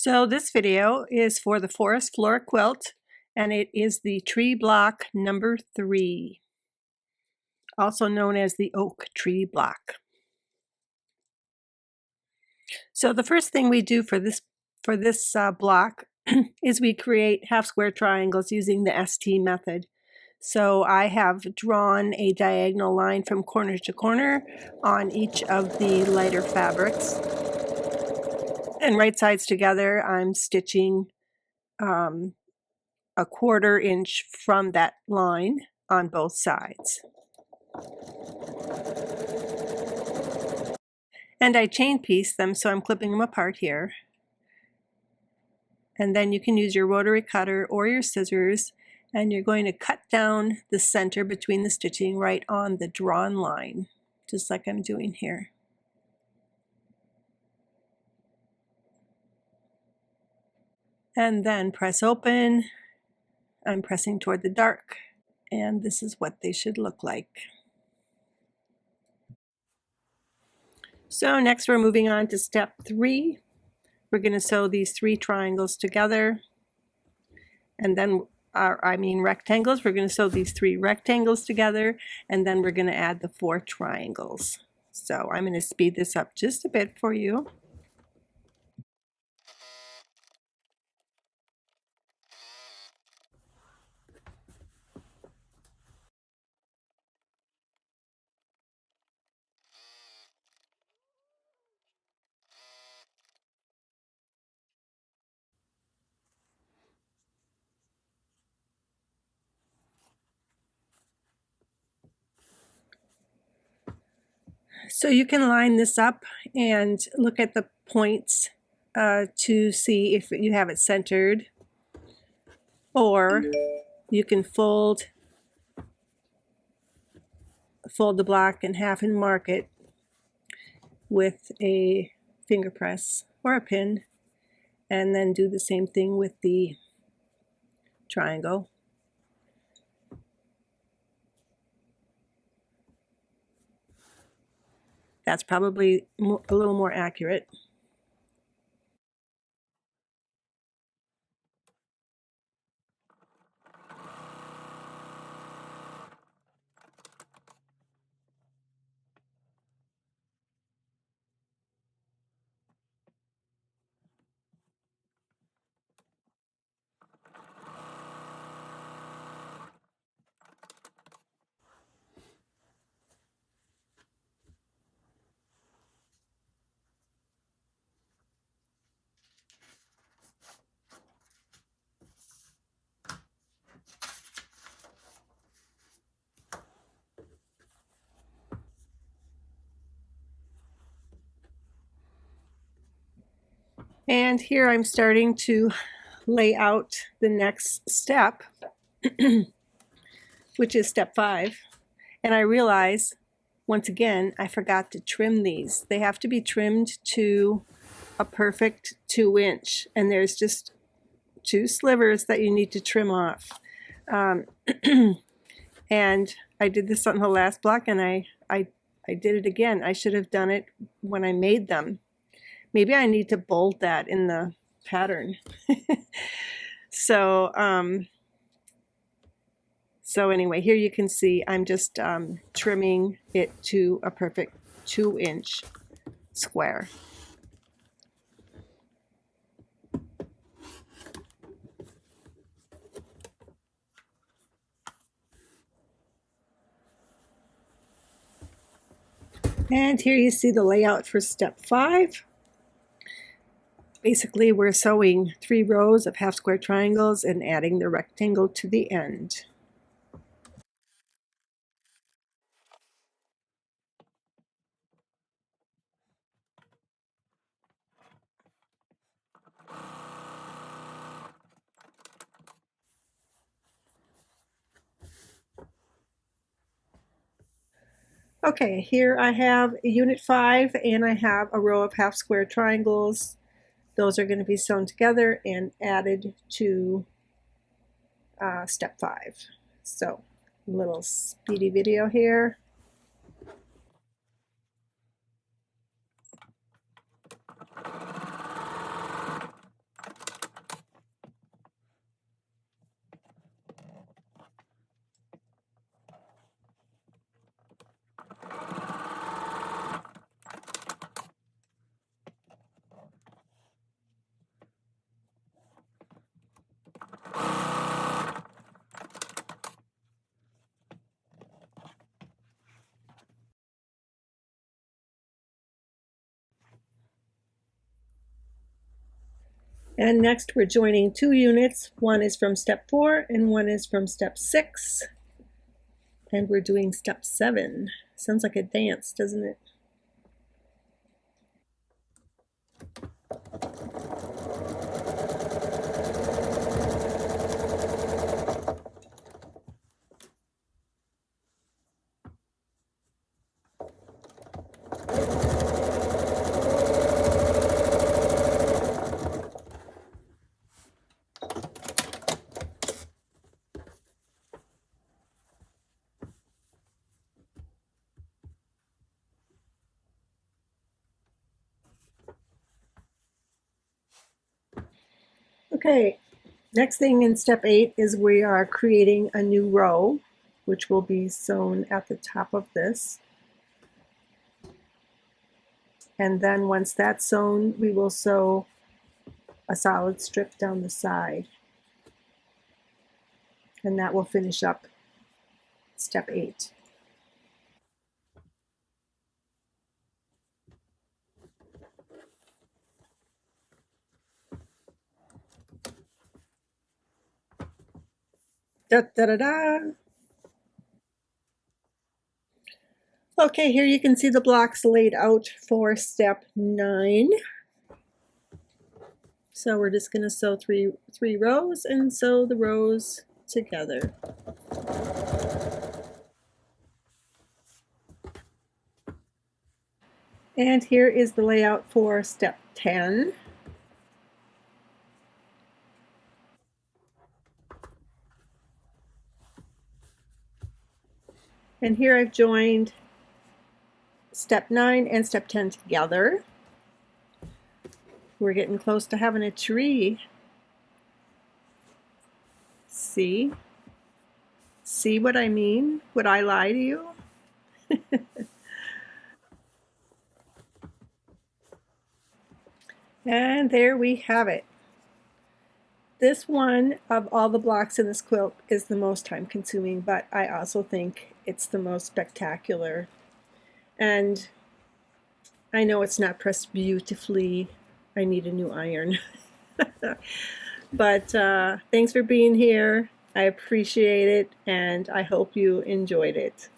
So this video is for the Forest Flora quilt, and it is the tree block number 3, also known as the oak tree block. So the first thing we do for this block is we create half square triangles using the ST method. So I have drawn a diagonal line from corner to corner on each of the lighter fabrics. And right sides together, I'm stitching a 1/4 inch from that line on both sides. And I chain piece them, so I'm clipping them apart here. And then you can use your rotary cutter or your scissors, and you're going to cut down the center between the stitching right on the drawn line, just like I'm doing here. And then press open. I'm pressing toward the dark, and this is what they should look like. So next we're moving on to step 3. We're going to sew these 3 triangles together, and then rectangles. We're going to sew these 3 rectangles together, and then we're going to add the 4 triangles. So I'm going to speed this up just a bit for you. So you can line this up and look at the points to see if you have it centered, or you can fold the block in half and mark it with a finger press or a pin, and then do the same thing with the triangle. That's probably a little more accurate. And here I'm starting to lay out the next step, which is step 5. And I realize, once again, I forgot to trim these. They have to be trimmed to a perfect 2 inch, and there's just 2 slivers that you need to trim off. And I did this on the last block, and I did it again. I should have done it when I made them. Maybe I need to bold that in the pattern. So anyway, here you can see I'm just trimming it to a perfect 2 inch square. And here you see the layout for step 5. Basically, we're sewing 3 rows of half square triangles and adding the rectangle to the end. Okay, here I have unit 5, and I have a row of half square triangles. Those are going to be sewn together and added to step 5. So, a little speedy video here. And next we're joining 2 units. One is from step 4 and one is from step 6. And we're doing step 7. Sounds like a dance, doesn't it? Okay, next thing in step 8 is we are creating a new row, which will be sewn at the top of this. And then once that's sewn, we will sew a solid strip down the side. And that will finish up step 8. Da, da, da, da. Okay, here you can see the blocks laid out for step 9. So we're just going to sew three rows and sew the rows together. And here is the layout for step 10. And here I've joined step 9 and step 10 together. We're getting close to having a tree. See? See what I mean? Would I lie to you? And there we have it. This one of all the blocks in this quilt is the most time consuming, but I also think it's the most spectacular. And I know it's not pressed beautifully. I need a new iron. But thanks for being here. I appreciate it, and I hope you enjoyed it.